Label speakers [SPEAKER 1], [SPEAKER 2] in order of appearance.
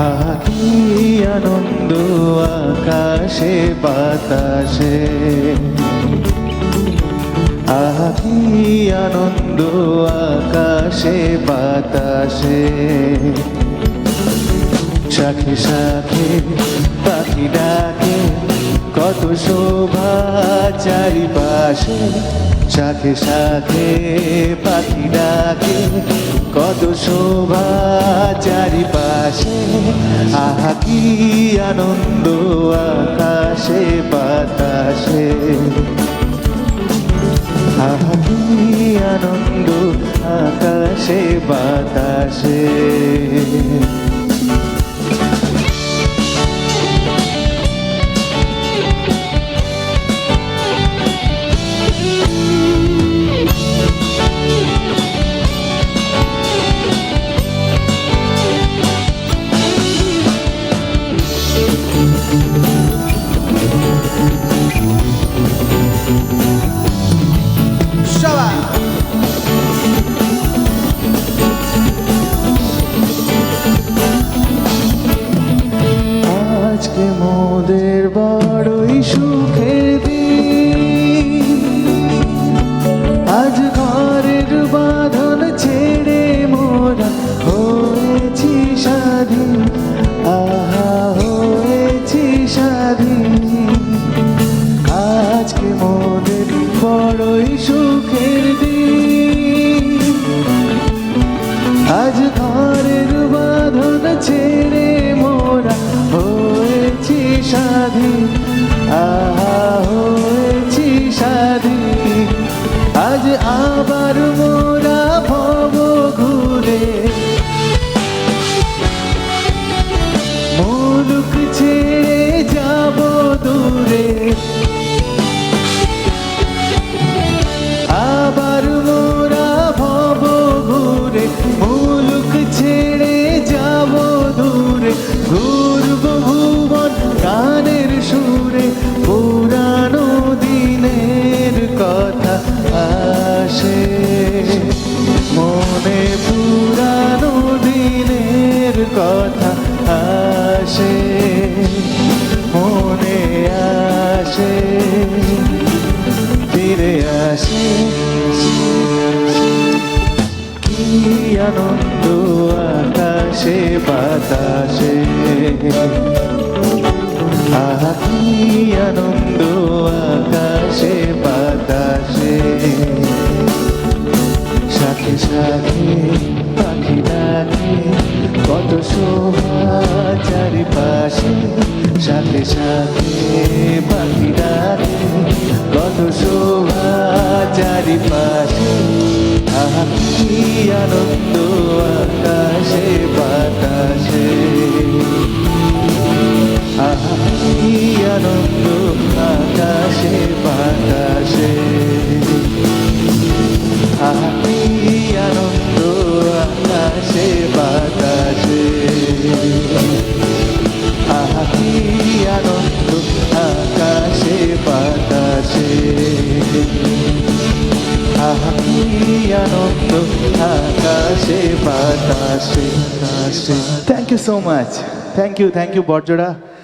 [SPEAKER 1] আহা কি আনন্দ আকাশে বাতাসে, আহা কি আনন্দ আকাশে বাতাসে। শাখে শাখে পাখি ডাকে, কত শোভা চারিপাশে। শাখে শাখে পাখি ডাকে, কত শোভা চারিপাশে। আহা কি আনন্দ আকাশে বাতাসে, আহা কি আনন্দ আকাশে বাতাসে। আজকে মোদের বড়ই সুখের দিন, আজ ঘরের বাঁধন ছেড়ে মোরা হয়েছি স্বাধীন। আহা হয়েছি স্বাধীন, আজকে মোদের বড়ই সুখের দিন, আজ ঘরের বাঁধন ছেড়ে মোরা হয়েছি স্বাধীন। আহা হয়েছি স্বাধীন, আজ আবার মোরা ভব ঘুরে মুলুক ছেড়ে যাব দূরে। আবার মোরা ভব ঘুরে মুলুক ছেড়ে যাব দূরে। ঘুরব ভুবন গানের সুরে, পুরানো দিনের কথা আসে মনে, পুরানো দিনের কথা আসে মনে, আসে ফিরে আসে। কি আনন্দ আকাশে বাতাসে, আহা কি আনন্দ আকাশে বাতাসে। শাখে শাখে পাখি ডাকে, কত শোভা চারিপাশে। শাখে শাখে পাখি ডাকে, কত শোভা চারিপাশে। আহা কি আনন্দ আকাশে বাতাসে, আহা কি আনন্দ আকাশে বাতাসে। আহা কি আনন্দ আকাশে বাতাসে, আহা কি আনন্দ আকাশে বাতাসে। আহা কি আনন্দ আকাশে বাতাসে। Thank you so much, thank you বর্জরা।